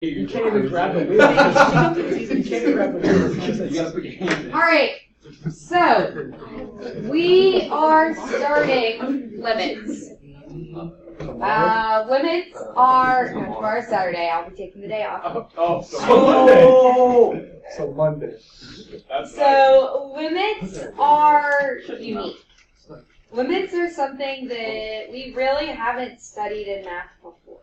You can't even grab the wheel. You can't even grab the wheel. You gotta put your hand in. All right. So we are starting limits. Limits are tomorrow's Saturday. I'll be taking the day off. So Monday. So limits are unique. Limits are something that we really haven't studied in math before.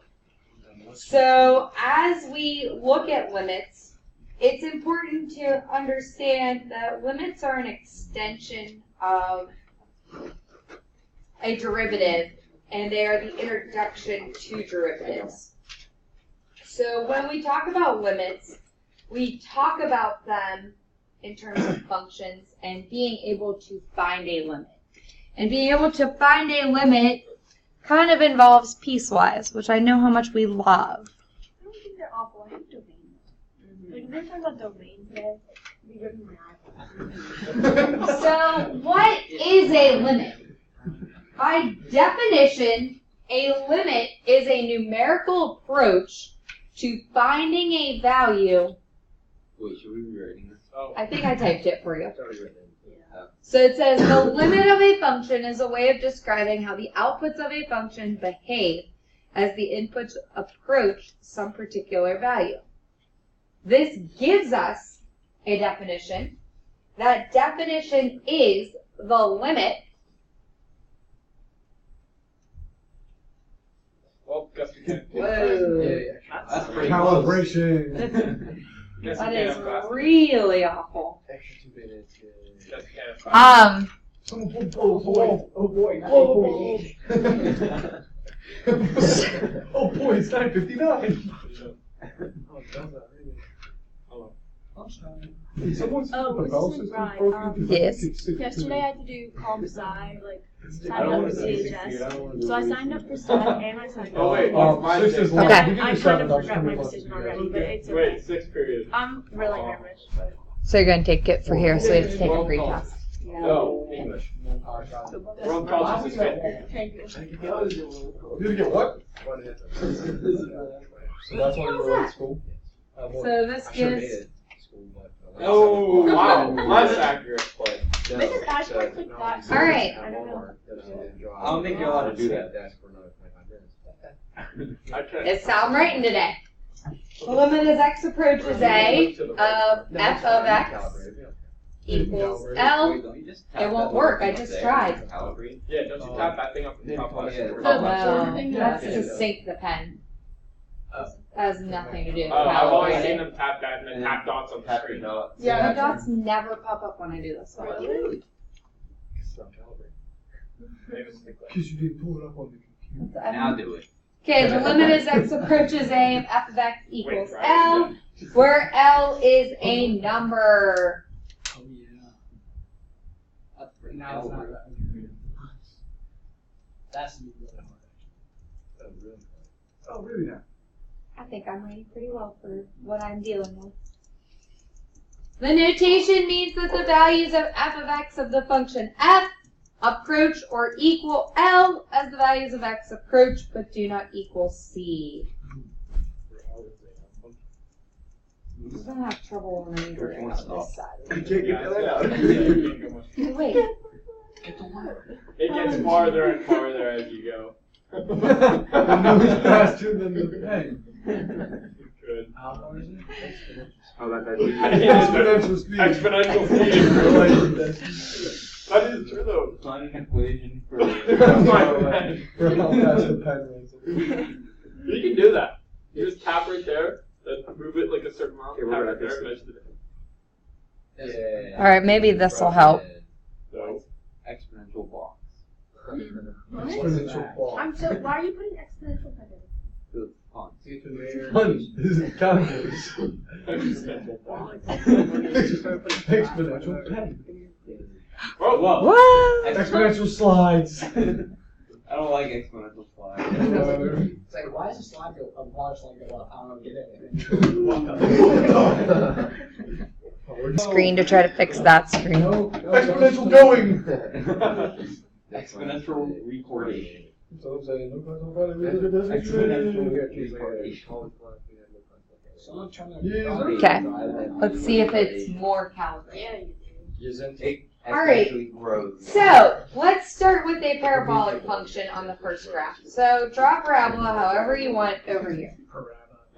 So as we look at limits, it's important to understand that limits are an extension of a derivative, and they are the introduction to derivatives. So when we talk about limits, we talk about them in terms of functions and being able to find a limit. And being able to find a limit kind of involves piecewise, which I know how much we love. I don't think they're awful. I hate domains. Like, we're talking about domains, guys. We go to math. So, what is a limit? By definition, a limit is a numerical approach to finding a value. Wait, should we be writing this? I think I typed it for you. It's already written. So it says the limit of a function is a way of describing how the outputs of a function behave as the inputs approach some particular value. This gives us a definition. That definition is the limit. Well, guess we can't. Whoa. That's pretty Calibration. That is really awful. Extra 2 minutes. Oh boy. Oh boy. Oh boy, it's 9:59. Someone's the bell system right, broken? yes. Yesterday I had to do comp sci, sign up for CHS. So I signed up for stuff and I signed up. Oh wait, Six is Okay. long. I kind of regret my decision already, but it's okay. Wait, 6th period. I'm really nervous, but So you're going to take it for here, so we have to take a retest. No, English. World culture is 5th period. You're gonna get what? So that's why you were at school? So this gives... Oh, wow. That's accurate. this is actually like that. All right. I don't know. I don't think you're allowed to do that. It's how I'm writing today. The limit as x approaches a of f of x equals L. It won't work. I just tried. Yeah, don't you tap that thing up in the top left? No, that's to sync the pen. That has nothing to do with I've always calibration. seen them tap that and then tap dots on the screen. Yeah, the dots never pop up when I do this one. Because you didn't pull it up on the computer. Now do it. Okay, the limit as x approaches a of f of x equals L, where L is a number. Oh yeah. Now it's not that. That's really hard. Oh really now? I think I'm writing pretty well for what I'm dealing with. The notation means that the values of f of x of the function f approach or equal L as the values of x approach but do not equal C. I'm going to have trouble when I'm doing on this side. You can't get that out. Wait. It gets farther and farther as you go. I know it's faster than the pen. Good. How far is it? Oh, Exponential speed. Exponential speed. That is true though. Find an equation for For how fast the pen is. You can do that. You just tap right there, then move it like a certain amount, Okay, tap we're right at there, this. measure the difference. Yeah. Alright, maybe this will help. So, Exponential box. Exponential ball. Why are you putting exponential pen in? The font. Funny. This is calculus. Exponential pen. oh, well. What? Exponential slides. I don't like exponential slides. It's like, why does a slide go, a water slide go up? I don't get it. Screen to try to fix that screen. Exponential going. Exponential recording. So I'm saying, Exponential recording. Someone turn their. Okay. Let's see if it's more calibrated. Yeah, you do. Isn't It All right. exponentially grows. So let's start with a parabolic function on the first graph. So draw a parabola however you want over here.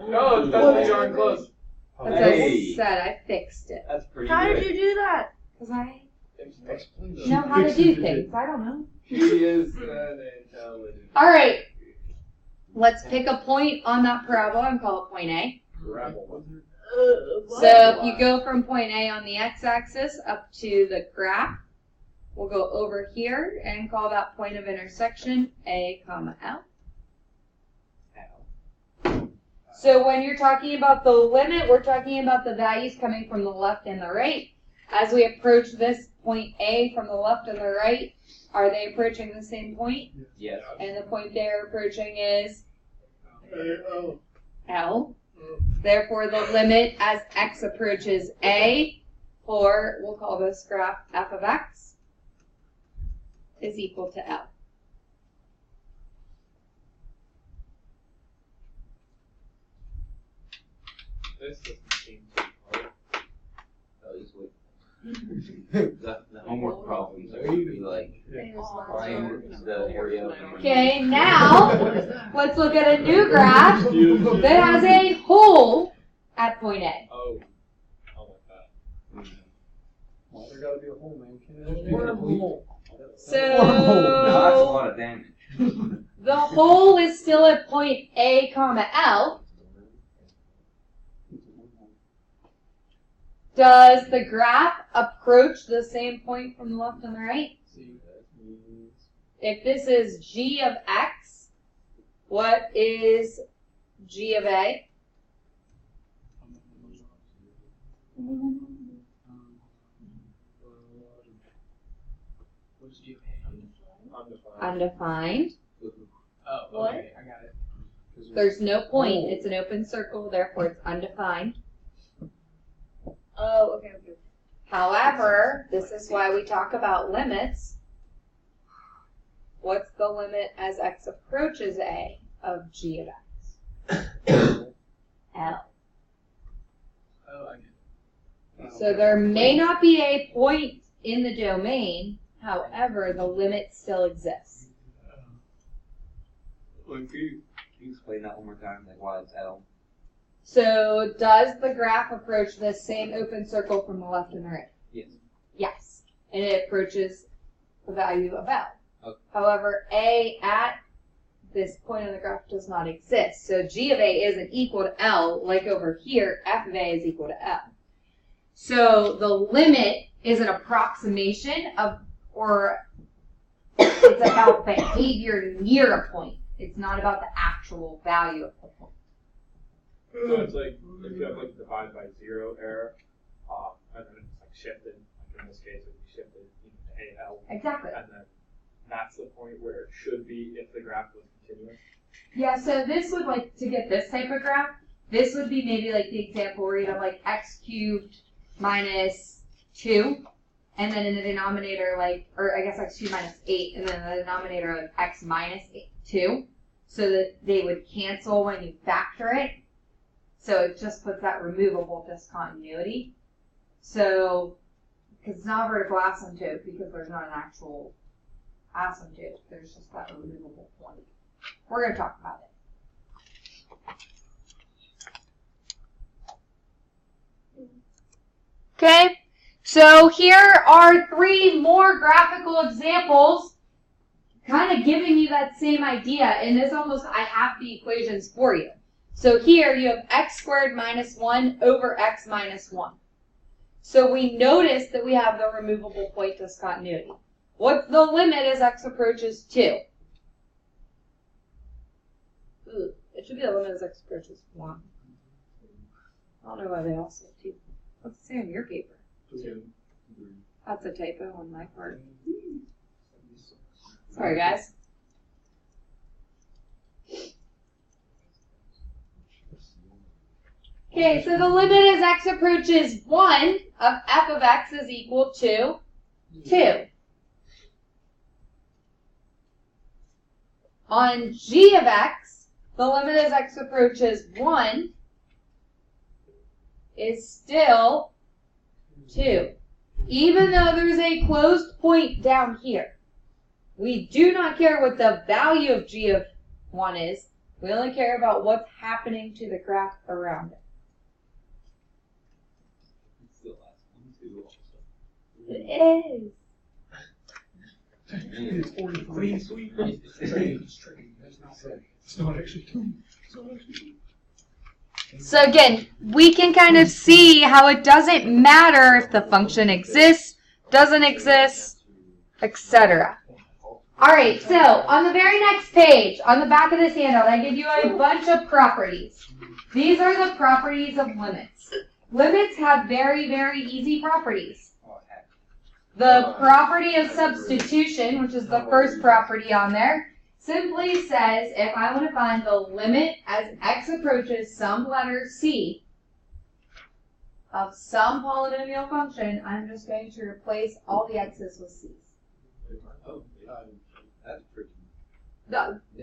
No, that's darn close. As I Hey. said, I fixed it. That's pretty How good. did you do that? Because I Explain know how to do things. I don't know. He is an intelligent. All right. Let's pick a point on that parabola and call it point A. Rebel. What? So if you go from point A on the x-axis up to the graph, we'll go over here and call that point of intersection A, comma, L. So when you're talking about the limit, we're talking about the values coming from the left and the right. As we approach this point A from the left and the right, are they approaching the same point? Yes. And the point they're approaching is L. Therefore, the limit as x approaches A, or we'll call this graph f of x, is equal to L. This doesn't seem too hard. Oh, just wait. The homework problems are usually like find the area of Okay, now let's look at a new graph that has a hole at point A. Oh. I like that. Why there gotta be a hole, man? Wormhole. No, that's a So lot of damage. the hole is still at point A, comma L. Does the graph approach the same point from the left and the right? If this is g of x, what is g of A? What's G? Undefined. Undefined. Oh, What? okay, I got it. There's no point. It's an open circle, therefore it's undefined. Oh, okay, okay. However, this is why we talk about limits. What's the limit as x approaches A of g of x? L. Oh, I get it. So there may not be a point in the domain, however, the limit still exists. Can you explain that one more time? Like why it's L? So does the graph approach this same open circle from the left and the right? Yes. Yes. And it approaches the value of L. Okay. However, A at this point on the graph does not exist. So G of A isn't equal to L, like over here, F of A is equal to L. So the limit is an approximation of, or it's about behavior near a point. It's not about the actual value of the point. So it's like if you have like divide by zero error, and then it's like shifted. Like in this case, it would be shifted to AL, Exactly. and then that's the point where it should be if the graph was continuous. Yeah, so this would, like, to get this type of graph, this would be maybe like the example where you have like x cubed minus 2, and then in the denominator, like, or I guess x cubed minus 8, and then in the denominator, like x minus 2, so that they would cancel when you factor it. So it just puts that removable discontinuity. So, because it's not a vertical asymptote, because there's not an actual asymptote, there's just that removable point. We're going to talk about it. Okay, so here are 3 more graphical examples, kind of giving you that same idea. And this almost, I have the equations for you. So here you have x squared minus 1 over x minus 1. So we notice that we have the removable point discontinuity. What's the limit as x approaches 2? Ooh, it should be the limit as x approaches 1. I don't know why they all say 2. What's it say on your paper? 2. That's a typo on my part. Sorry, guys. Okay, so the limit as x approaches 1 of f of x is equal to 2. On g of x, the limit as x approaches 1 is still 2. Even though there's a closed point down here. We do not care what the value of g of 1 is. We only care about what's happening to the graph around it. It's the last one too, also. It is. It's 43. Sweet. It's tricky. That's not fair. It's not actually 2. It's not actually 2. So again, we can kind of see how it doesn't matter if the function exists, doesn't exist, etc. Alright, so on the very next page, on the back of this handout, I give you a bunch of properties. These are the properties of limits. Limits have very, very easy properties. The property of substitution, which is the first property on there, simply says if I want to find the limit as x approaches some letter c of some polynomial function, I'm just going to replace all the x's with c's. Oh, that's pretty.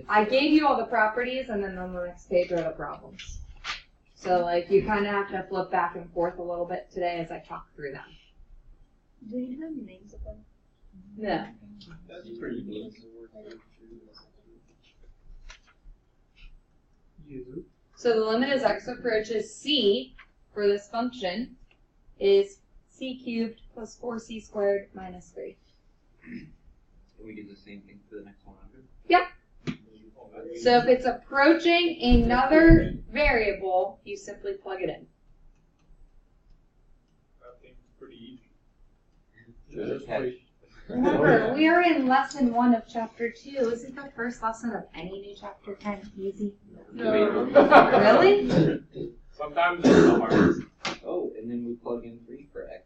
I gave you all the properties, and then on the next page are the problems. So, like, you kind of have to flip back and forth a little bit today as I talk through them. Do you have names of them? No. That's pretty good. So the limit as x approaches c for this function is c cubed plus 4c squared minus 3. Can we do the same thing for the next 100? Yep. So if it's approaching another variable, you simply plug it in. That seems pretty easy. There's a catch. Remember, we are in lesson 1 of chapter 2. Isn't the first lesson of any new chapter kind of easy? Really? Sometimes it's the hardest. Oh, and then we plug in 3 for x.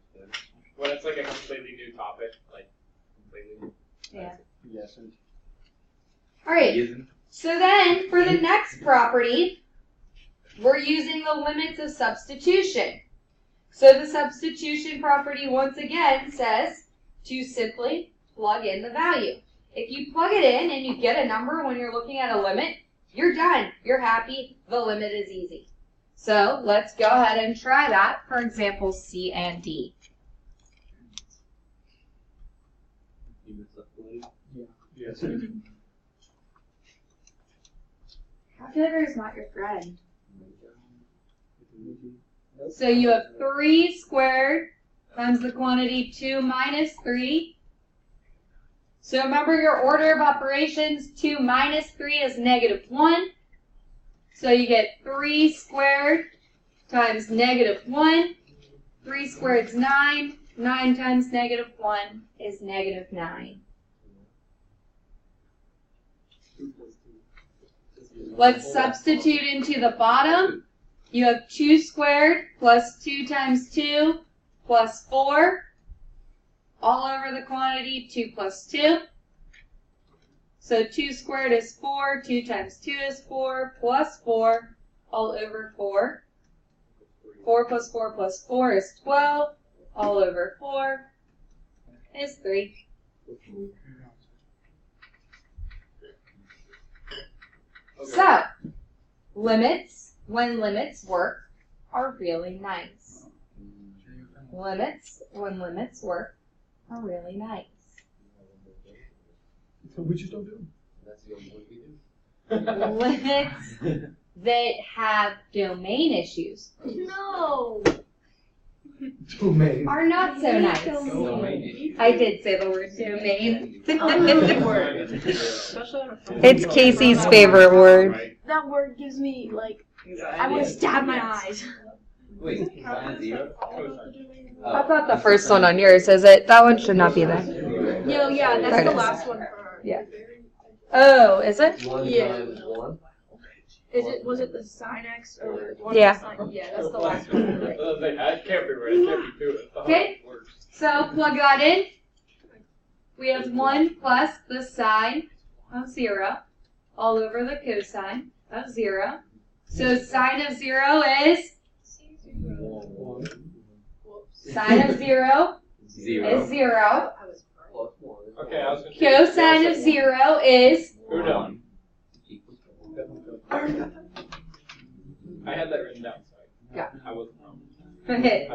When it's like a completely new topic, like completely new. Yeah. Yes. Alright, so then for the next property, we're using the limits of substitution. So the substitution property once again says to simply plug in the value. If you plug it in and you get a number when you're looking at a limit, you're done. You're happy. The limit is easy. So let's go ahead and try that for examples C and D. You missed up the lady? Yes. Calculator is not your friend. So you have 3 squared times the quantity 2 minus 3. So remember your order of operations, 2 minus 3 is negative 1. So you get 3 squared times negative 1. 3 squared is 9. 9 times negative 1 is negative 9. Let's substitute into the bottom. You have 2 squared plus 2 times 2 plus 4. All over the quantity, 2 plus 2. So 2 squared is 4. 2 times 2 is 4 plus 4 all over 4. 4 plus 4 plus 4 is 12. All over 4 is 3. So, limits, when limits work, are really nice. Limits, when limits work, are really nice. So we just don't do them. That's the only one we do. Limits that have domain issues No. Domain. are not so nice. Domain issue. I did say the word domain. Especially on a phone. It's Casey's favorite word. Right. That word gives me like I want to stab my eyes. Wait, sine 0? That's not the first one on yours, is it? That one should not be there. No, yeah, There that's it the is. last one for. Yeah. Oh, is it? 1 Yeah. times 1? Was it the sine x or one Yeah. Sine? Yeah, that's the last one. Right. That can't be right. It can't be 2. That's the Okay. hardest word. So plug that in. We have 1 plus the sine of 0 all over the cosine of 0. So sine of 0 is sine of 0 is 0. Plus 1. Okay, I was gonna say. Cosine of 0 is Uno. 1. I had that written down, so Yeah. I wasn't wrong. Okay.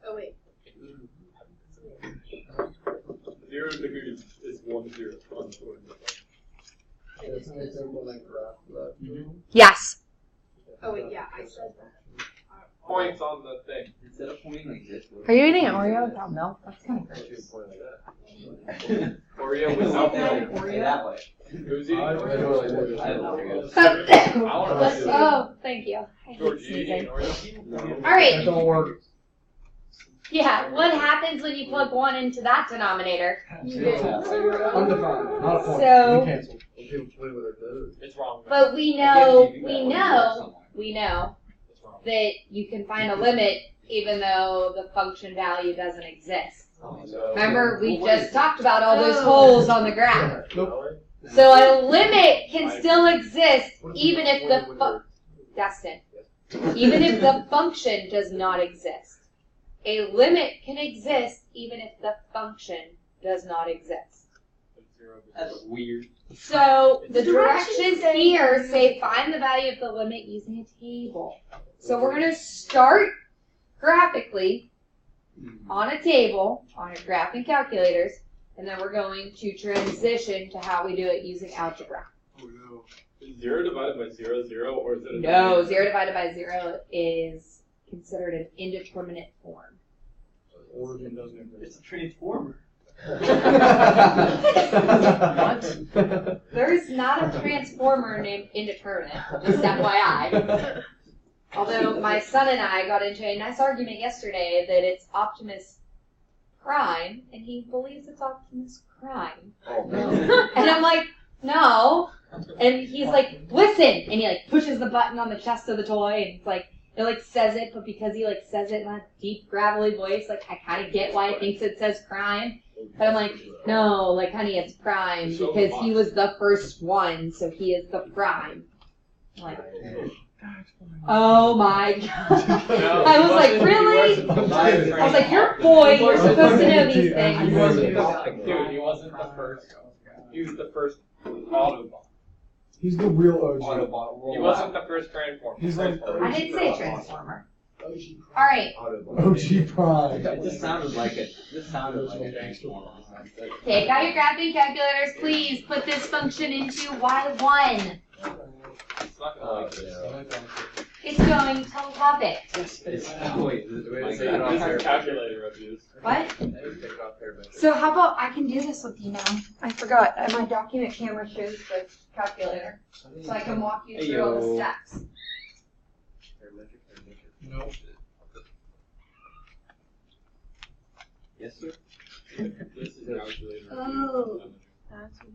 Oh wait. 0 degrees is 1 0 on the board. Yes. Oh wait, yeah, I said that. Points on the thing. Instead of pointing like this. Are you eating an Oreo without milk? That's kind of gross. Oreo without Hey, milk. that way. Who's eating I Oreo? have Oreos. Oh, thank you. I hate George, you eating sneezing. Oreo? All right. Don't work. Yeah, what happens when you plug 1 into that denominator? Undefined, not a point. So- We cancel. It's wrong. But we know It's wrong. that you can find a limit even though the function value doesn't exist. Remember, we just talked about all those holes on the graph. Nope. So a limit can still exist even if the Destin, even if the function does not exist. A limit can exist even if the function does not exist. That's weird. So the directions here say find the value of the limit using a table. So we're going to start graphically on a table, on your graphing calculators, and then we're going to transition to how we do it using algebra. Is 0 divided by 0 0, or is it a No, 0 divided by 0 is considered an indeterminate form. Origin doesn't exist. It's a transformer. What? There's not a transformer named indeterminate, just FYI. Although my son and I got into a nice argument yesterday that it's Optimus Prime, and he believes it's Optimus Crime. And I'm like, no. And he's like, listen! And he like pushes the button on the chest of the toy, and it's like, it like says it, but because he like says it in a deep, gravelly voice, like I kind of get why it thinks it says crime. But I'm like, no, like honey, it's prime because he was the first one, so he is the prime. I'm like, oh my god! I was like, really? I was like, you're a boy, you're supposed to know these things. Dude, he wasn't the first. He was the first Autobot. He's the real OG. He wasn't the first Transformer. He's like I didn't say transformer. All right. OG Prime. It just sounded like a transformer. Take out your graphing calculators, please. Put this function into y1. It's not gonna like this. It's going to love it. Wait, this This is calculator reviews. What? So how about I can do this with you now? I forgot. My document camera shows the calculator. So I can walk you through all the steps. Nope. Yes, sir. This is calculator. Oh. That's what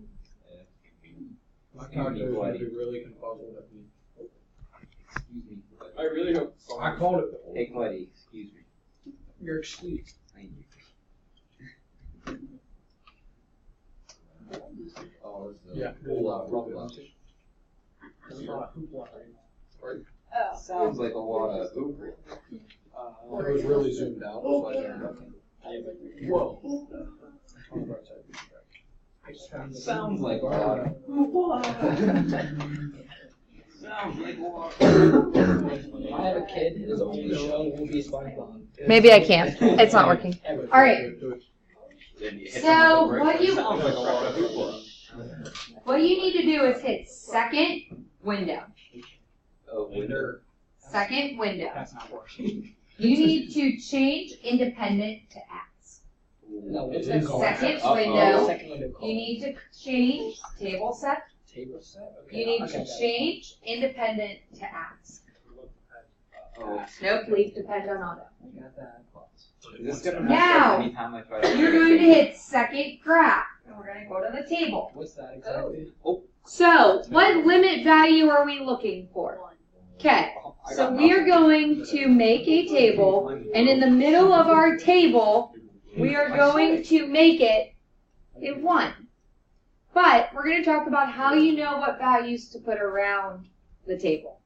My calculator would be really confuzzled at me. Excuse me. I really hope. I called it. Hey, Cuddy, excuse me. You're excused. Thank you. Oh, this is a Yeah. whole lot of hoopla. Sounds like a lot of hoopla. It was really zoomed out. So I turned it Whoa. Sounds like a lot of. Sounds like a lot. If I have a kid, his only show will be SpongeBob. Maybe I can't. It's not working. All right. Then you hit So, them with a brick. what you- Sounds like a lot of hoopla. What you need to do is hit second window. Oh, winner. Second window. That's not working. You need to change independent to X. No, what's that called? Second Uh-oh. window. Second window called? You need to change table set. Table set? Okay, You need I to got that. change independent to ask. Oh. Nope, leave depend on auto. I got that. Is this gonna Now, mess up anytime I try to? You're going to hit second graph, and we're going to go to the table. What's that exactly? So, what limit value are we looking for? Okay, I so got we are nothing. going to make a table, and in the middle of our table, we are going to make it a 1. But we're going to talk about how you know what values to put around the table.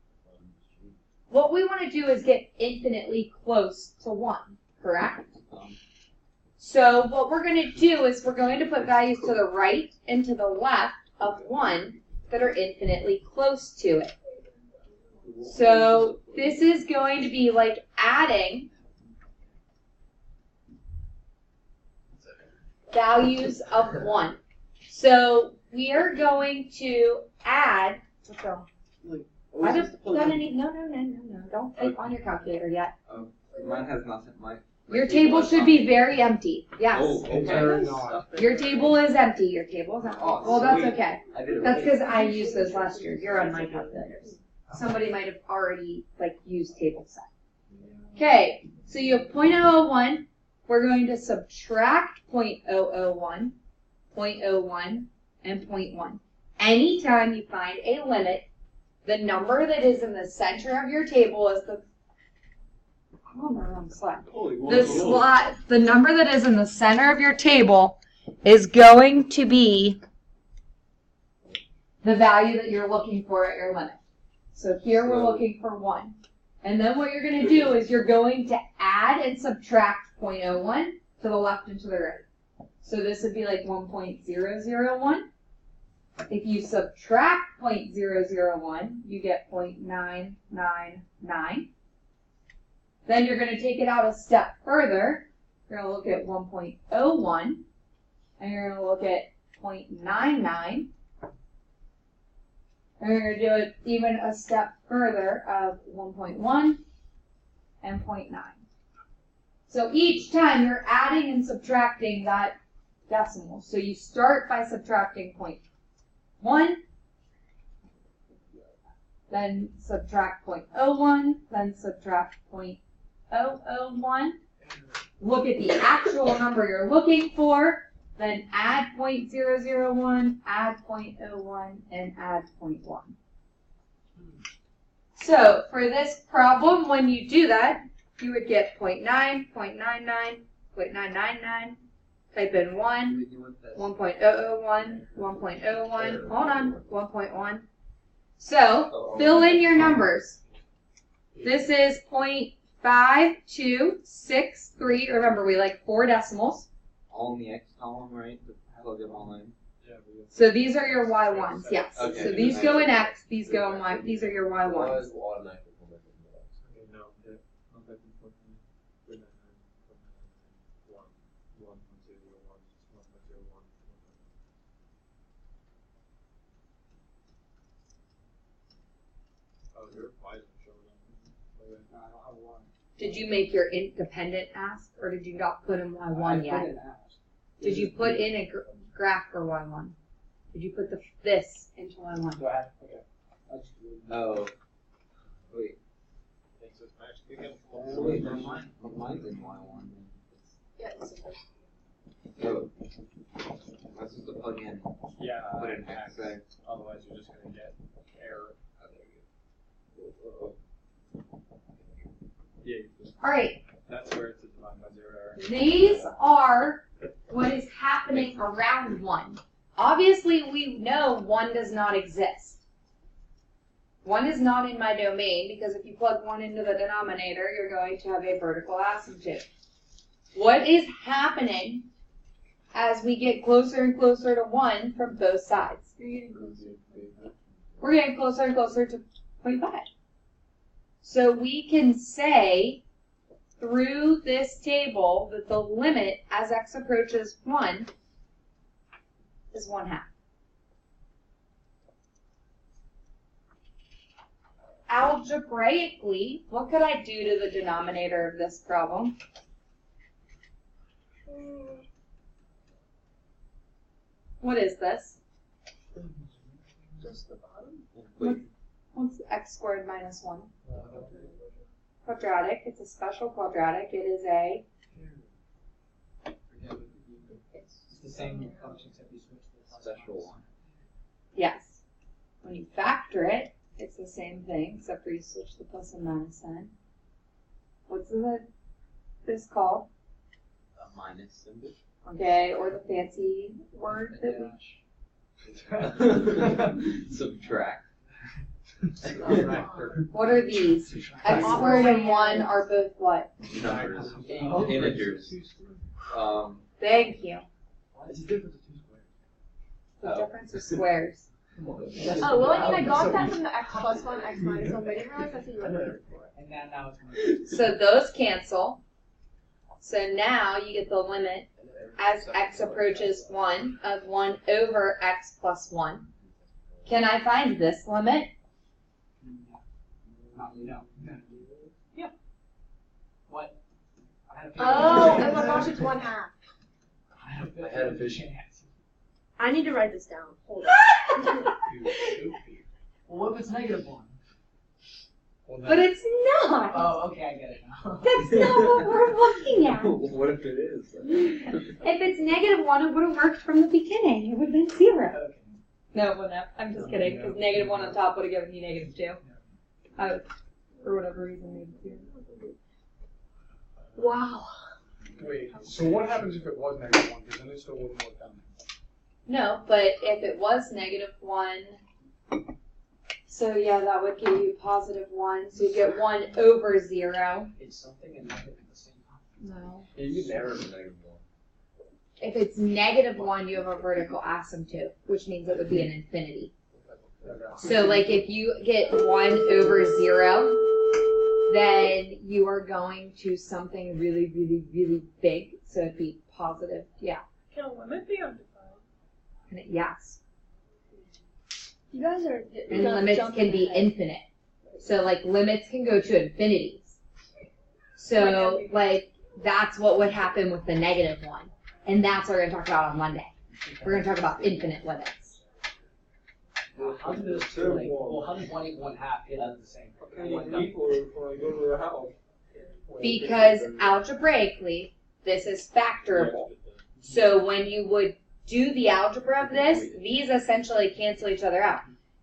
What we want to do is get infinitely close to 1, correct? So what we're going to do is we're going to put values to the right and to the left of 1 that are infinitely close to it. So this is going to be like adding values of 1. So we are going to add, what's wrong? I just done any, no, don't type on your calculator yet. Mine has nothing. Your table should be very empty, yes. Oh, okay. Your table is empty, your table is empty. Oh, Well, that's sweet. okay. I did it That's right. because I used those last year. You're on my calculators. Somebody might have already used table set. Okay, so you have 0.001. We're going to subtract 0.001, 0.01, and 0.1. Anytime you find a limit, the number that is in the center of your table is the the number that is in the center of your table is going to be the value that you're looking for at your limit. So here we're looking for 1. And then what you're going to do is you're going to add and subtract 0.01 to the left and to the right. So this would be like 1.001. If you subtract 0.001, you get 0.999. Then you're going to take it out a step further. You're going to look at 1.01, and you're going to look at 0.99. And you're going to do it even a step further of 1.1 and 0.9. So each time you're adding and subtracting that decimal. So you start by subtracting 0.1, then subtract 0.01, then subtract 0.001. Look at the actual number you're looking for, then add 0.001, add 0.01, and add 0.1. So for this problem, when you do that, you would get 0.9, 0.99, 0.999, type in 1, 1.001, 1.01, hold on, 1.1. So fill in your numbers. This is 0.5263. Remember, we like 4 decimals. All in the X column, right? How do I get all in? So these are your Y1s, yes. Okay. So these go in X, these go in Y. These are your Y1s. Did you make your independent ask, or did you not put in Y1 yet? Did you put in a graph for Y1? Did you put this into Y1? Go ahead. Okay. Oh. Wait. So wait, mine's in Y1. Yeah, it's supposed Oh. That's just to plug in. Yeah. Put in X there. Otherwise, you're just gonna get error. Oh, there you go. Yeah. All right. That's where it's a divide by 0 error. These are what is happening around 1. Obviously, we know 1 does not exist. 1 is not in my domain because if you plug 1 into the denominator, you're going to have a vertical asymptote. What is happening as we get closer and closer to 1 from both sides? We're getting closer and closer to 0.5. So we can say through this table that the limit as x approaches 1 is 1/2. Algebraically, what could I do to the denominator of this problem? What is this? just the bottom. What's x squared minus 1? Quadratic. It's a special quadratic. It is a... It's the same function except you switch the Special one. Yes. When you factor it, it's the same thing, except for you switch the plus and minus sign. What's this called? A minus symbol. Okay, or the fancy word that we... Subtract. What are these? X squared and 1 are both what? Numbers. Integers. Thank you. What's the difference between two squares? The difference is squares. Oh, well, I mean, I got that from the x plus 1, x minus 1, but I didn't realize that's what you were for. And now it's So those cancel. So now you get the limit as x approaches 1 of 1 over x plus 1. Can I find this limit? no. Yeah. What? I had a Oh, oh my gosh, it's 1/2. I had a vision. I need to write this down. Hold on. Well, what if it's -1? Well, But it's not. Oh, okay, I get it now. That's not what we're looking at. What if it is? If it's -1, it would have worked from the beginning. It would have been 0. Okay. No, it wouldn't have. I'm just kidding, because -1 on top would have given you -2. For whatever reason, made it 0. Wow. Wait, so what happens if it was -1? Because then it still wouldn't work down there. No, but if it was -1, so yeah, that would give you +1. So you get 1 over 0. It's something and nothing at the same time. No. Yeah, you can never be -1. If it's -1, you have a vertical asymptote, which means it would be an infinity. So like if you get 1 over 0, then you are going to something really, really, really big. So it'd be positive, yeah. Can a limit be undefined? Yes. You guys are. And limits can be infinite. So like limits can go to infinities. So like that's what would happen with the -1. And that's what we're going to talk about on Monday. We're going to talk about infinite limits. Well, how does how does 1 equal 1/2 hit at the same? Because algebraically, this is factorable. So when you would do the algebra of this, these essentially cancel each other out.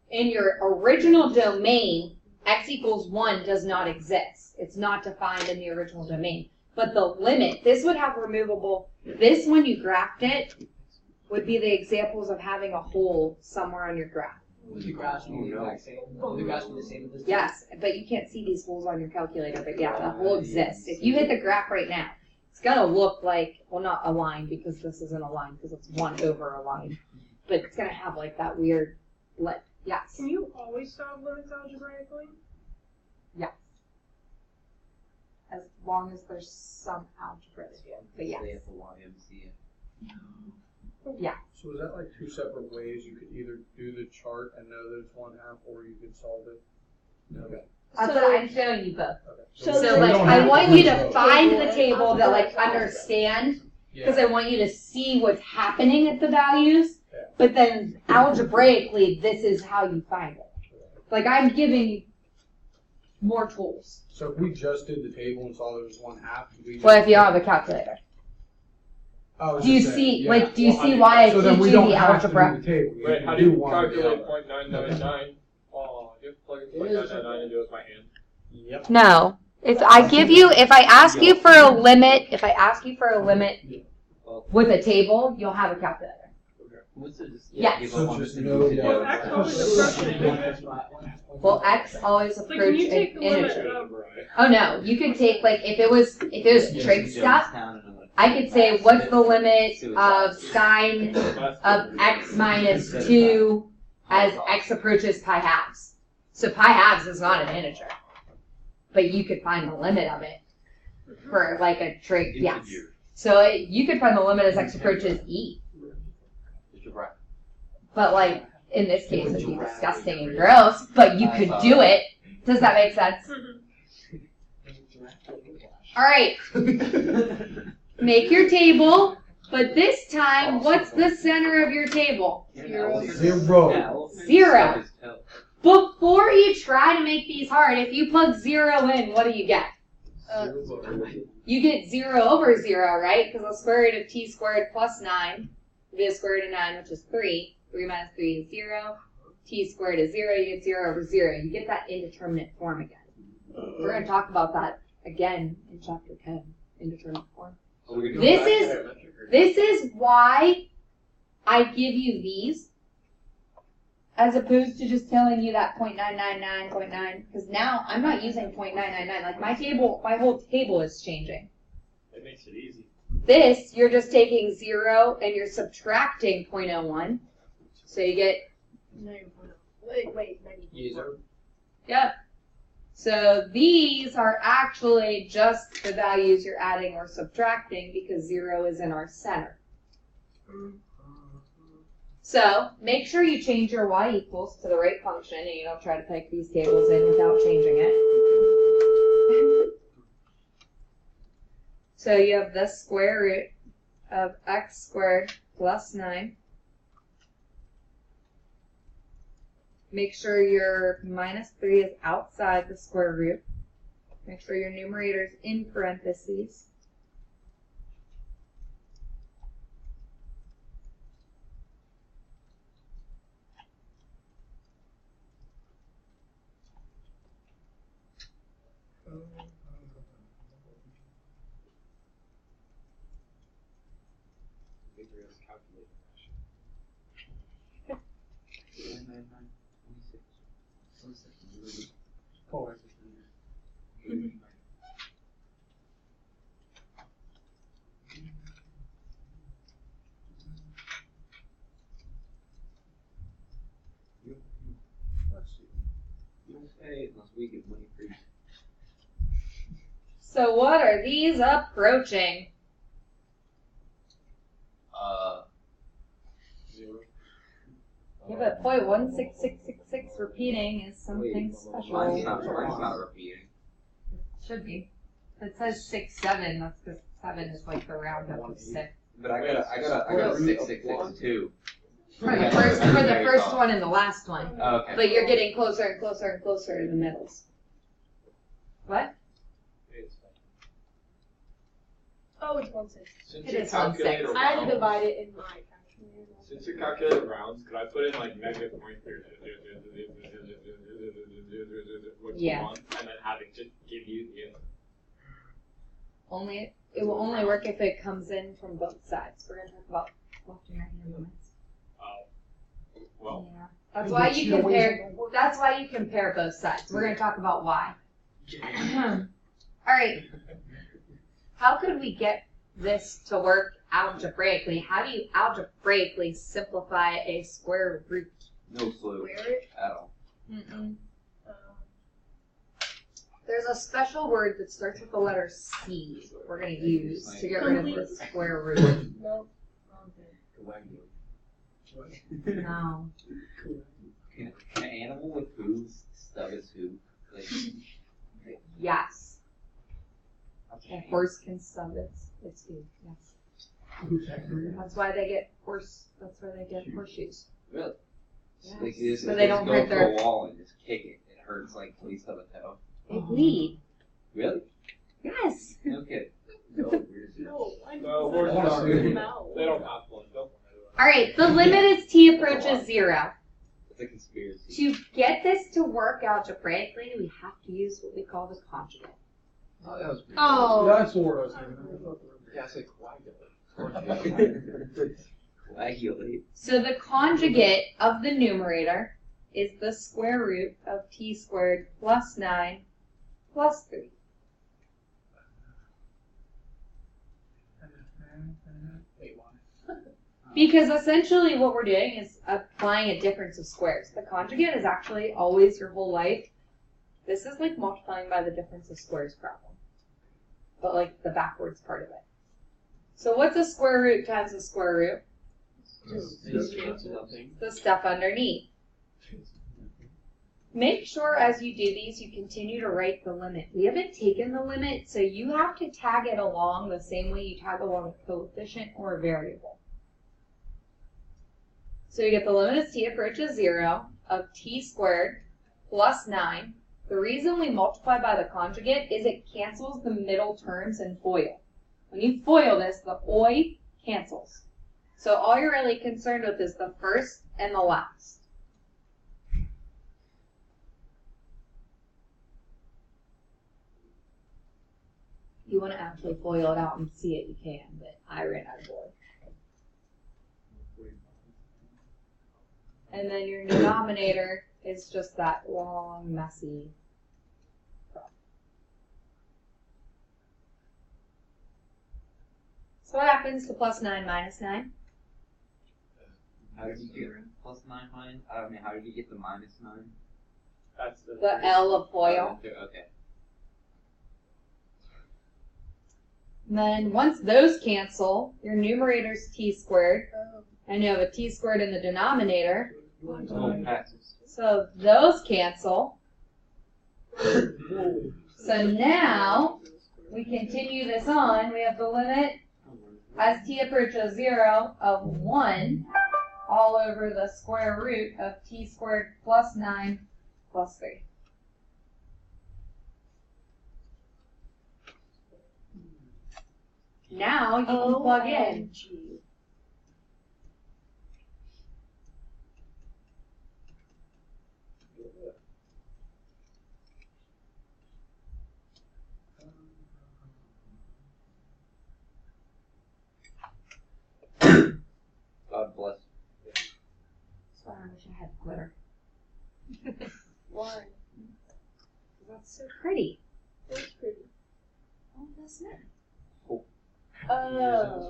In your original domain, x equals 1 does not exist. It's not defined in the original domain. But the limit, this would have removable, this when you graphed it, would be the examples of having a hole somewhere on your graph. Would the graphs be the exact same? Would the graphs be the same as this? Yes, but you can't see these holes on your calculator, but yeah, that hole exists. If you hit the graph right now, it's gonna look like, well, not a line because this isn't a line because it's 1 over a line, but it's gonna have like that weird lip. Yes. Can you always solve limits algebraically? Yes. As long as there's some algebra to it, but yes. Yeah. So is that like two separate ways? You could either do the chart and know that it's 1/2, or you could solve it? Okay. That's what I'm showing you both. Okay. So So we like, don't I have want to you do to both. find the table that like understand, because I want you to see what's happening at the values, Yeah. but then algebraically, this is how you find it. Like I'm giving you more tools. So if we just did the table and saw there was 1/2, we just... Well, if you don't have a calculator. I was Do you just see, saying, like, do you Well, see I- why I So then teach we you don't the have to algebra? do the table. We Wait, can how do you one or the calculate other. 0.999? Oh, you have to plug in 0.999 and do it with my hand. Yep. No. If I give you, if I ask you for a limit, with a table, you'll have a calculator. Yes. So just know Well, that. x always approaches limit. Well, x always So can approach you take an the limit integer. of Oh no, you could take like if it was trig stuff, I could say what's the limit of sine of x minus 2 as x approaches pi halves. So pi halves is not an integer, but you could find the limit of it for like a trig. Yes. So you could find the limit as x approaches e. But like in this case, it'd be disgusting and gross. But you could do it. Does that make sense? All right. Make your table, but this time, what's the center of your table? 0. 0. Before you try to make these hard, if you plug 0 in, what do you get? You get 0 over 0, right? Because the square root of t squared plus 9 would be the square root of 9, which is 3. 3 minus 3 is 0. T squared is 0. You get 0 over 0. You get that indeterminate form again. We're going to talk about that again in chapter 10, indeterminate form. This is why I give you these as opposed to just telling you that 0.999, 0.9, because now I'm not using 0.999. Like my whole table is changing. It makes it easy. This, you're just taking 0 and you're subtracting 0.01. So you get Wait, User. Yep. So these are actually just the values you're adding or subtracting because 0 is in our center. So make sure you change your y equals to the right function and you don't try to type these tables in without changing it. So you have the square root of x squared plus 9. Make sure your minus 3 is outside the square root. Make sure your numerator is in parentheses. So what are these approaching? 0. Yeah, but boy, 16666 repeating is something special. Mine's not repeating. Should be. It says 6, 7. That's because 7 is like the round up of 6. But I got a 6662. For the first one and the last one. Okay. But you're getting closer and closer and closer to the middles. What? Oh, it's 1/6. Since It your is 1/6. calculator I had to rounds- divide it in my calculator. Since your calculator rounds, could I put in like negative point what's Yeah. 1 and then have it just give you the answer? It will only work if it comes in from both sides. We're gonna talk about left and right hand limits. Well, Yeah. That's why you compare. That's why you compare both sides. We're gonna talk about why. All right. How could we get this to work algebraically? How do you algebraically simplify a square root? No clue Where? at all. There's a special word that starts with the letter C we're going to use to get rid of the square root. No. No. Can an animal with hooves stub its hoof? Like, Yes. A horse can stub its hoof. Yes. That's why they get horseshoes. really? Yes. Like you just, So they don't go hurt to their. a wall and just kick it. It hurts like when you stub a toe. They bleed. Really? Yes. No kidding. No, I No, don't horses know. they don't have one. Don't All right. The limit as t approaches 0. It's a conspiracy. To get this to work algebraically, we have to use what we call the conjugate. Oh, that was pretty Oh. That's what I was thinking. Yeah, it's like coagulate. So the conjugate of the numerator is the square root of t squared plus 9 plus 3. Wait, why? Because essentially what we're doing is applying a difference of squares. The conjugate is actually always your whole life. This is like multiplying by the difference of squares problem. But like the backwards part of it. So what's a square root times a square root? The stuff underneath. Make sure as you do these, you continue to write the limit. We haven't taken the limit, so you have to tag it along the same way you tag along a coefficient or a variable. So you get the limit as t approaches 0 of t squared plus 9. The reason we multiply by the conjugate is it cancels the middle terms in FOIL. When you FOIL this, the OI cancels. So all you're really concerned with is the first and the last. If you want to actually FOIL it out and see it, you can, but I ran out of board. And then your denominator is just that long, messy problem. So what happens to plus 9 minus 9? How did you get plus 9 minus? I mean, how did you get the minus 9? That's The L of FOIL. Okay. And then once those cancel, your numerator's t squared, Oh. and you have a t squared in the denominator. Oh, passes. So those cancel. So now we continue this on. We have the limit as t approaches 0 of 1 all over the square root of t squared plus 9 plus 3. Now you can plug in. OMG. God bless. That's why I wish I had glitter. Why? That's so pretty. That's pretty. Oh, that's nice. Oh.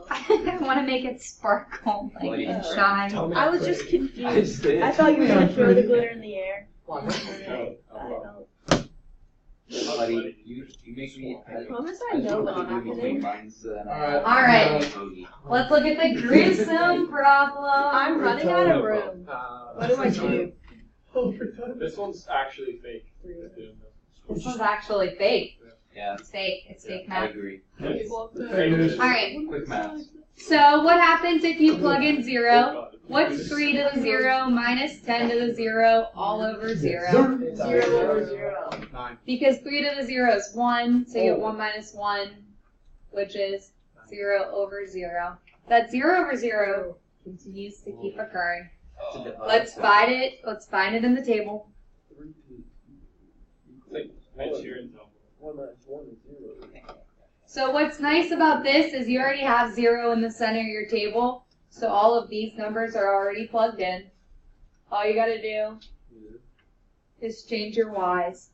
I want to make it sparkle, like Bloody and crap. shine. Tell me I I'm was pretty. just confused. I did. I thought you were gonna throw the glitter in the air. Well, Alright, I know. Buddy, you make me. I promise I know what I'm not gonna do. Alright. Let's look at the gruesome problem. I'm running out of room. What do I do? This one's actually fake. This one's actually fake. Yeah, It's fake. It's fake I math. agree. Alright. Quick math. So what happens if you plug in 0? What's 3 to the 0 minus 10 to the 0 all over 0? 0 over 0. 9. Because 3 to the 0 is 1, so you get 1 minus 1, which is 0 over 0. That 0 over 0 continues to keep occurring. Let's find it. Let's find it in the table. So what's nice about this is you already have 0 in the center of your table, so all of these numbers are already plugged in. All you gotta do is change your y's.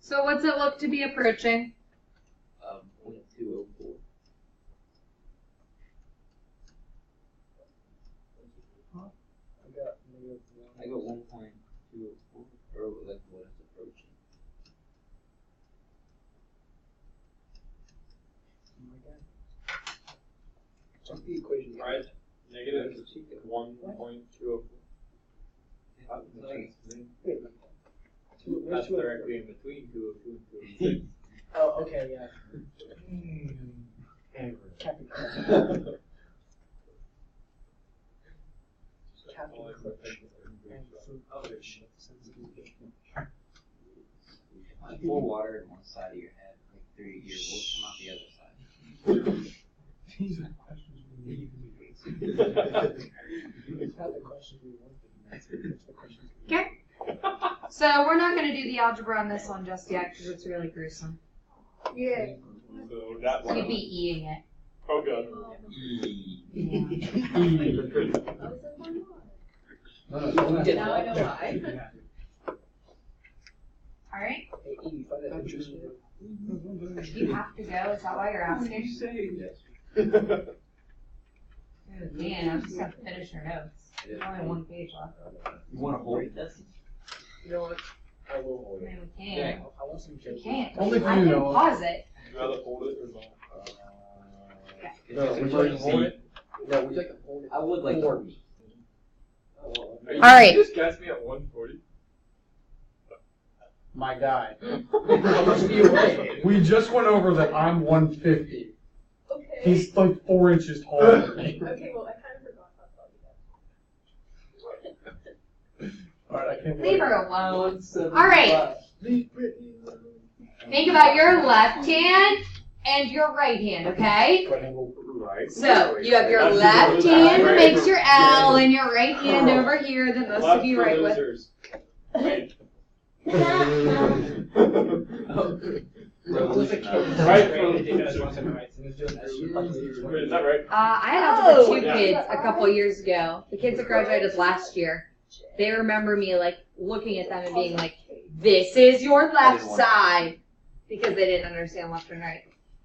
So what's it look to be approaching? 0.204. I got 1.204, or like what it's approaching. Check the equation. Right. Negative 1.204. That's directly in between 202 and 206. Oh, okay, yeah. Pour water in one side of your head, like through your ear, will come out the other side. These are the questions we need. It's not the questions we wanted. It's the questions we Okay. So we're not going to do the algebra on this one just yet because it's really gruesome. Yeah. So that You'd one. be eating it. Oh, good. Yeah. We did Now I know that. why. Yeah. All right. Hey, Edie, find that interesting. You have to go. Is that why you're asking? Yes. Oh, man, I just have to finish your notes. There's only one page left. You want to hold this? You know what? I will hold I it. mean, we Yeah. can. I want some We chips. can't. Only for I you, can Noah. pause it. You rather hold it or not? It's No, just we emergency. hold it. No, we can hold it. I would like Forward. to. All right. You just guessed me at 140. My guy. How much do you weigh? We just went over that I'm 150. Okay. He's like 4 inches taller than me. Okay, well, I kind of forgot how tall you are. Alright, I can't Leave believe her alone. All right. Think about your left hand and your right hand, okay? Right. So you have your left hand makes your L and your right hand over here that most of you Left write for with. losers. Right. Revolutionary. Right for losers. Wait, is that right? I had algebra 2 yeah. kids a couple years ago. The kids that graduated last year. They remember me like looking at them and being like, "This is your left side," because they didn't understand left and right.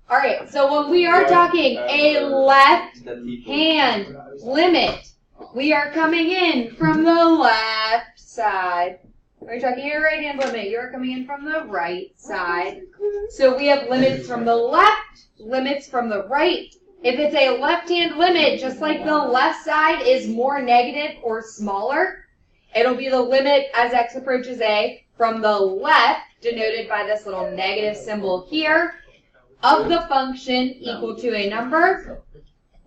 All right. So when we are talking a left hand limit, we are coming in from the left side. We're talking your right hand limit. You're coming in from the right side. So we have limits from the left, limits from the right. If it's a left hand limit, just like the left side is more negative or smaller, it'll be the limit as x approaches a from the left, denoted by this little negative symbol here, of the function equal to a number.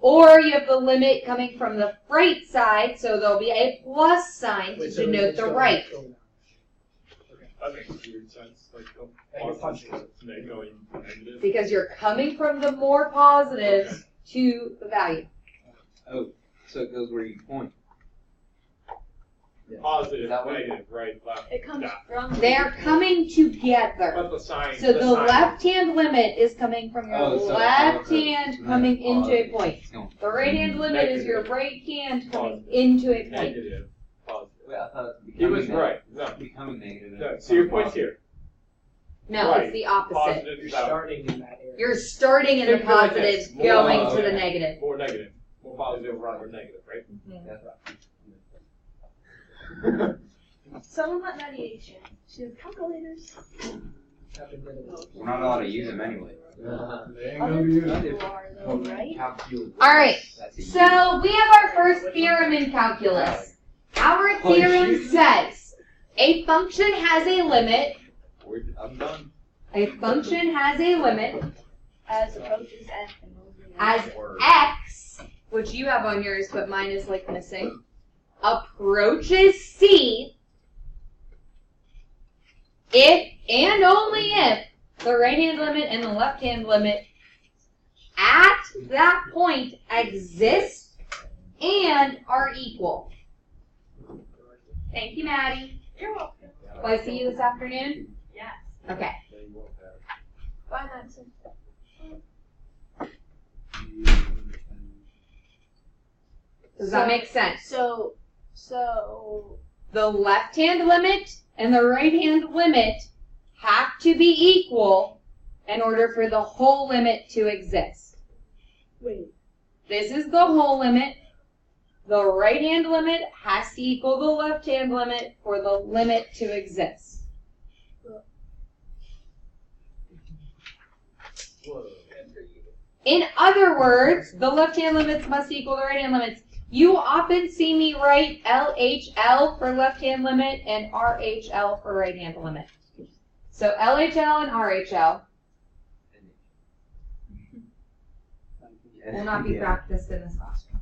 Or you have the limit coming from the right side, so there'll be a plus sign to denote the right. That makes weird sense. Like, going negative. Because you're coming from the more positives to the value. Oh, so it goes where you point. Positive, That way. negative, right, left. It comes Yeah. from. They're coming together. But the sign. So the sign- left hand limit is coming from your Oh, so left okay. hand coming into a point. The right hand limit is your right hand coming into a point. Negative. Positive. Wait, I thought it was He was becoming right. No. becoming negative. No. So your point's here. No, Right. it's the opposite. Positive. You're that way. starting in that area. You're starting in the Think of it like positives, this. going More, to the okay. negative. More negative. More positive, more negative, right? Someone let Maddie H in. She has calculators. We're not allowed to use them anyway. They ain't Other gonna be used. people are though, right? All right. That's a So we have our first theorem in calculus. Our theorem says a function has a limit. I'm done. A function has a limit As approaches F and as x, which you have on yours, but mine is like missing, approaches c if and only if the right hand limit and the left hand limit at that point exist and are equal. Thank you, Maddie. You're welcome. Will I see you this afternoon? Yes. Okay. Bye, Madison. Does that make sense? So, The left hand limit and the right hand limit have to be equal in order for the whole limit to exist. wait. This is the whole limit. The right hand limit has to equal the left hand limit for the limit to exist. In other words, the left hand limits must equal the right hand limits. You often see me write LHL for left hand limit and RHL for right hand limit. So LHL and RHL will not be practiced in this classroom.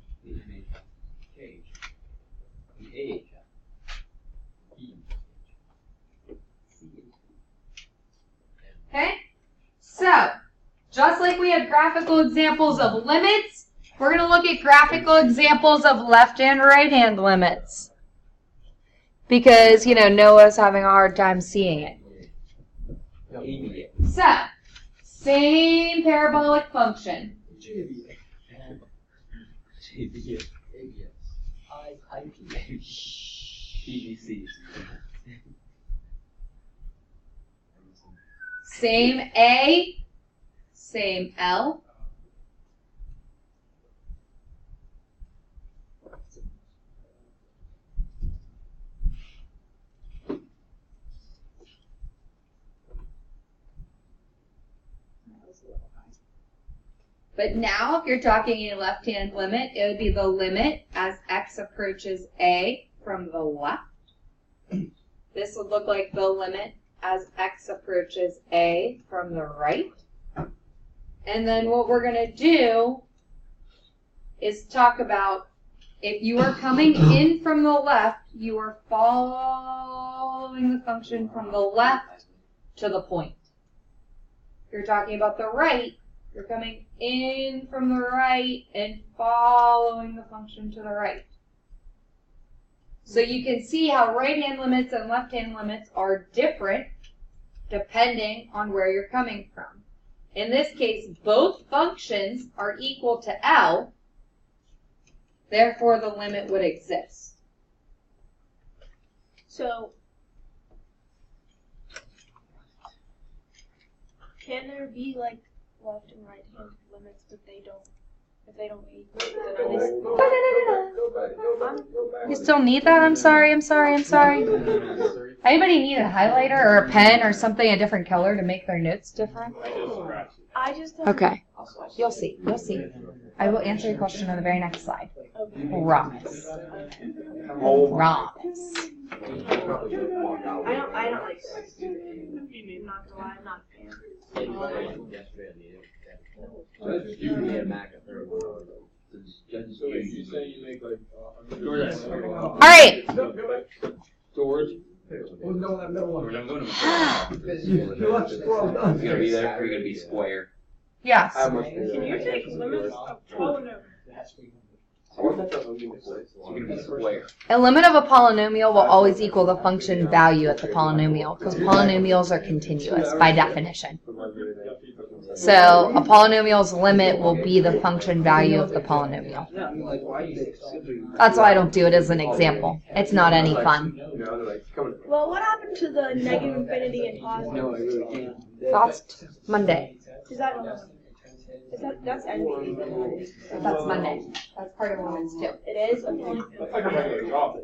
Okay? So, just like we had graphical examples of limits, we're going to look at graphical examples of left and right hand limits. Because, Noah's having a hard time seeing it. So, same parabolic function. Same A, same L. But now, if you're talking a left-hand limit, it would be the limit as x approaches a from the left. This would look like the limit as x approaches a from the right. And then what we're going to do is talk about if you are coming in from the left, you are following the function from the left to the point. If you're talking about the right, you're coming in from the right and following the function to the right. So you can see how right-hand limits and left-hand limits are different depending on where you're coming from. In this case, both functions are equal to L, therefore the limit would exist. So, can there be like left and right hand limits, but they don't? If they don't equal, then are they? You still need that? I'm sorry. Anybody need a highlighter or a pen or something a different color to make their notes different? I just. Okay. You'll see. I will answer your question on the very next slide. Promise. Promise. I don't like this. I'm not gonna lie, I'm not a fan. All right. George. Who's going that middle one? George, I'm going to You left scroll down. You're gonna be there. You're gonna be square. Yes. Can you take limits of polynomials? You're gonna be square. A limit of a polynomial will always equal the function value at the polynomial because polynomials are continuous by definition. So a polynomial's limit will be the function value of the polynomial. That's why I don't do it as an example. It's not any fun. Well, what happened to the negative infinity and positive? Last Monday. That's envy. That's Monday. That's part of limits too. It is? Okay. It's like a regular job.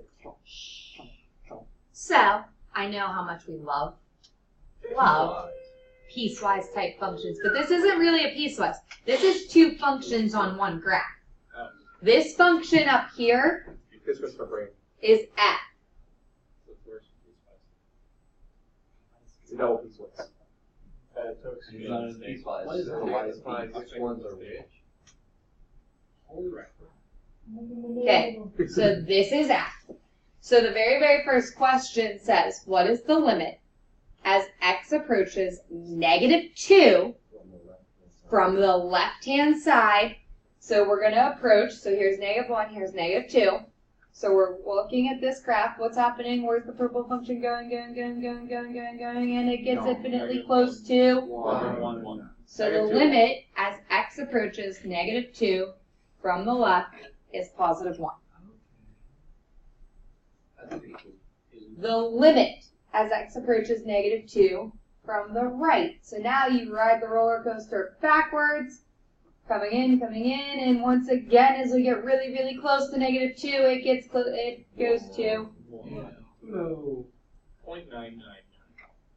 So, I know how much we love piecewise type functions, but this isn't really a piecewise. This is two functions on one graph. This function up here is f. It's a double piecewise. Okay, so this is f. So the very, very first question says, what is the limit as x approaches -2 from the left-hand side? So we're going to approach, so here's -1, here's -2. So we're looking at this graph. What's happening? Where's the purple function going, and it gets infinitely close to 1. So the limit as x approaches -2 from the left is +1. The limit as x approaches -2 from the right. So now you ride the roller coaster backwards, coming in, and once again, as we get really, really close to -2, it goes to 0.99.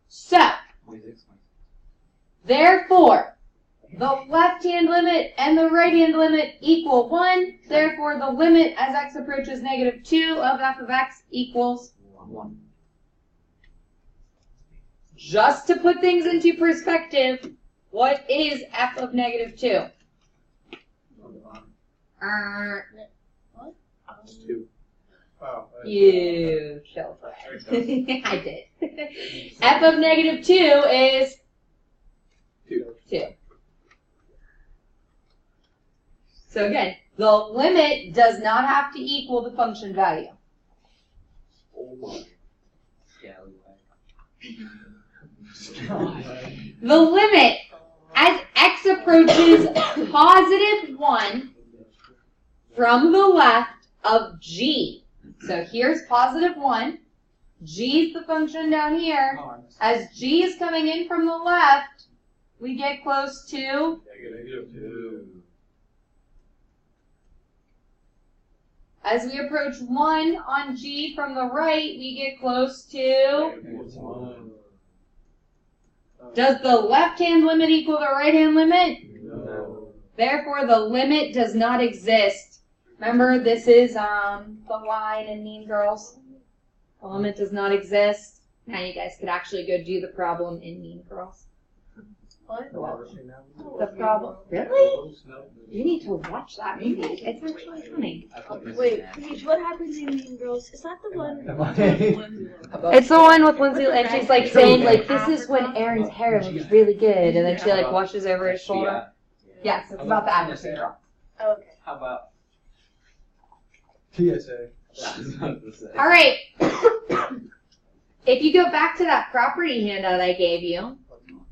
So, therefore, the left-hand limit and the right-hand limit equal 1. Therefore, the limit as x approaches -2 of f of x equals 1. Just to put things into perspective, what is f of -2? You killed it. I did. F of -2 is 2. So again, the limit does not have to equal the function value. The limit as x approaches +1 from the left of g. So here's +1. G is the function down here. As g is coming in from the left, we get close to -2. As we approach 1 on g from the right, we get close to Does the left-hand limit equal the right-hand limit? No. Therefore, the limit does not exist. Remember, this is the line in Mean Girls. The limit does not exist. Now you guys could actually go do the problem in Mean Girls. What? The problem? Really? You need to watch that movie. It's actually funny. Wait, Paige, what happens in Mean Girls? Is that the one? It's the one with Lindsay, and she's like saying, like, this is when Aaron's hair looks really good, and then she like washes over his shoulder. Yes, it's about the African girl. Oh, okay. How about TSA. All right. If you go back to that property handout I gave you,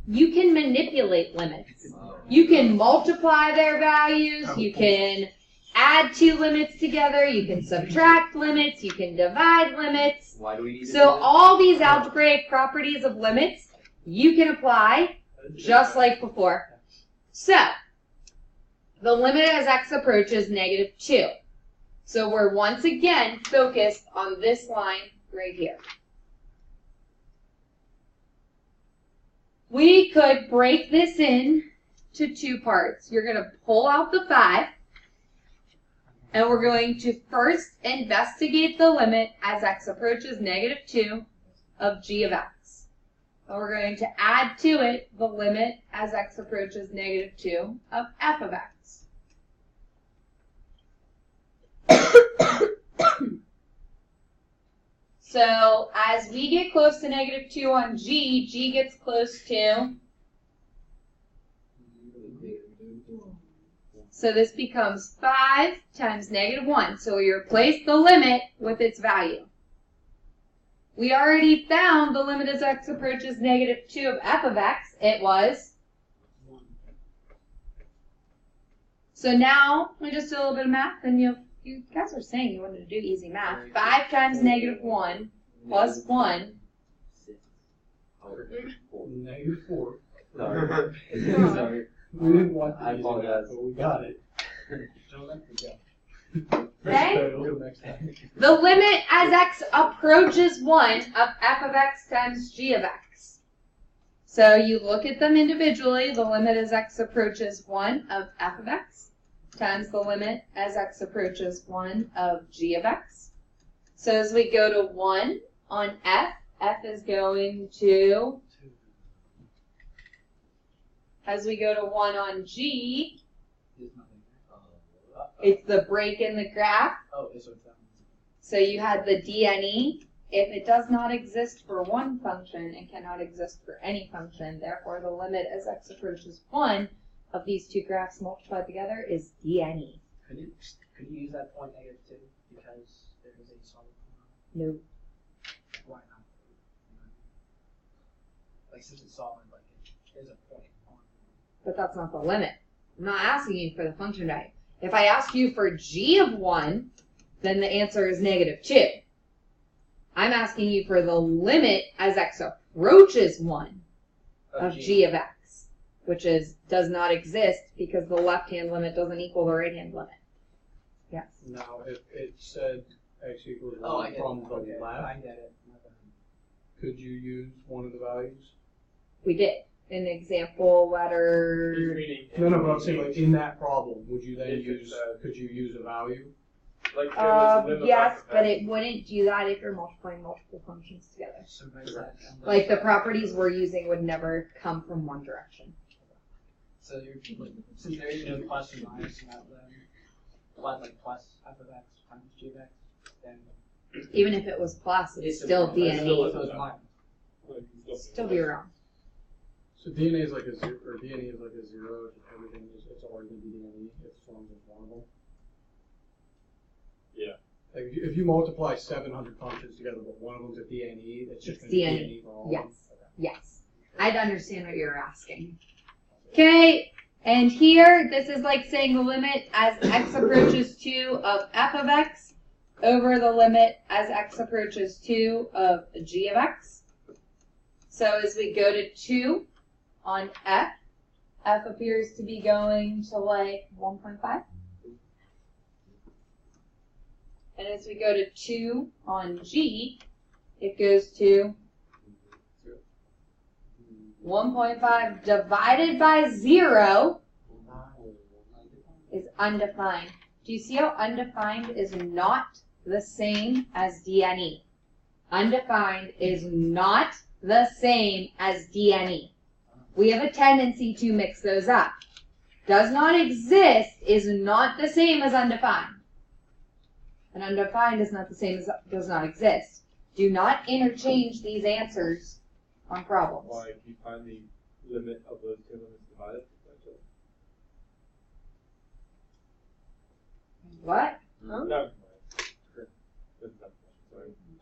you can manipulate limits. You can multiply their values. You can add two limits together. You can subtract limits. You can divide limits. Why do we need to do So this? all these algebraic properties of limits, you can apply just like before. So the limit as x approaches -2. So we're once again focused on this line right here. We could break this in to two parts. You're going to pull out the 5, and we're going to first investigate the limit as x approaches -2 of g of x. And we're going to add to it the limit as x approaches -2 of f of x. So as we get close to -2 on g, g gets close to, so this becomes 5 times -1. So we replace the limit with its value. We already found the limit as x approaches -2 of f of x. It was. So now we just do a little bit of math, and you guys were saying you wanted to do easy math. 5 times -1 plus 1. -4. Sorry. Sorry. We didn't want to I use apologize. that, but we got it. Okay? We'll next time. The limit as x approaches 1 of f of x times g of x. So you look at them individually. The limit as x approaches 1 of f of x times the limit as x approaches 1 of g of x. So as we go to 1 on f, f is going to, as we go to 1 on g, it's the break in the graph. So you had the DNE. If it does not exist for one function, it cannot exist for any function. Therefore, the limit as x approaches 1 of these two graphs multiplied together is DNE. Could you use that point -2 because there is a solid? No. Why not? Like since it's solid, like there's a point on. But that's not the limit. I'm not asking you for the function value. If I ask you for g of 1, then the answer is -2. I'm asking you for the limit as x approaches 1 of g of x, which does not exist because the left-hand limit doesn't equal the right-hand limit. Yes. Now, if it said x equals 1 Oh, I get from it. the Okay, I left, get it. My bad. could you use one of the values? We did. In example letter, No, but I'm saying like in that problem, would you then If use, it's, could you use a value? Like there was a limit yes, of but it wouldn't do that if you're multiplying multiple functions together. So there's that. Like the properties we're using would never come from one direction. So you're since there is no plus or minus in that, then what like plus f of x times g of x, then Even if it was plus, it's still if it DNE. was minus. Still be wrong. So DNA is like a 0, or DNA is like a 0, everything is, it's always going to be DNA, as long as it's one of them. Yeah. Like if you multiply 700 functions together, but one of them's a DNE, it's just It's going to be DNE. DNE for all Yes. of them. Okay. Yes. I'd understand what you're asking. Okay, and here, this is like saying the limit as x approaches 2 of f of x over the limit as x approaches 2 of g of x. So as we go to 2 on f, f appears to be going to like 1.5. And as we go to 2 on g, it goes to 1.5 divided by 0 is undefined. Do you see how undefined is not the same as DNE? Undefined is not the same as DNE. We have a tendency to mix those up. Does not exist is not the same as undefined. And undefined is not the same as does not exist. Do not interchange these answers on problems. Why, if you find the limit of those two limits divided, What? no.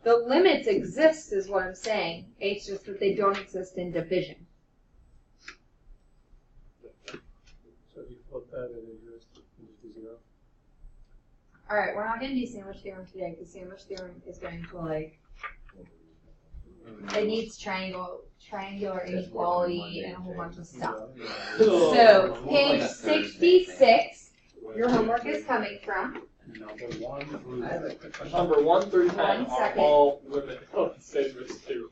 The limits exist is what I'm saying. It's just that they don't exist in division. So if you flip that, it exists into 0. Alright, we're not going to do sandwich theorem today because sandwich theorem is going to like, it needs triangular inequality and a whole bunch of stuff. So, page 66, your homework is coming from. Number 1 through 10 1 are second. all limit of sandwich theorem.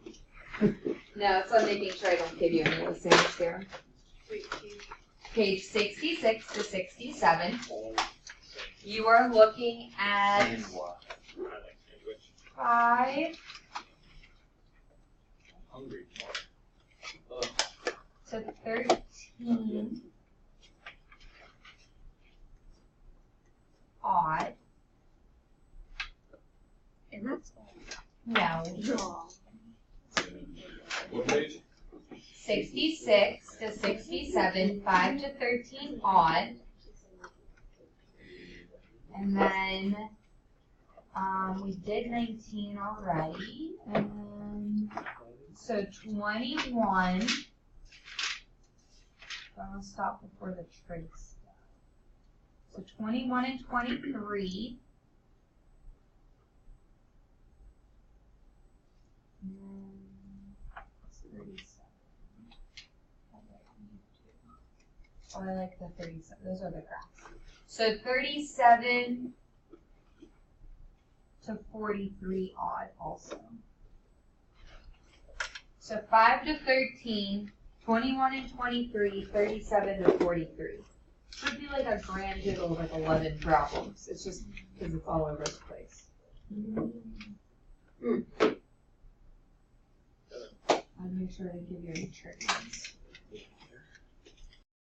No, it's on making sure I don't give you any of the sandwich theorem. Page 66 to 67. You are looking at 5 Hungry. to 13 odd. And that's all. No. What page? 66 to 67, 5 to 13 odd. And then we did 19 already. And then, so 21. I'm going to stop before the trace. So 21 and 23. And then it's 37. Oh, I like the 37. Those are the graphs. So 37 to 43 odd also. So 5 to 13, 21 and 23, 37 to 43. Should be like a grand total of like 11 problems. It's just because it's all over the place. I'll make sure to give you any trick ones.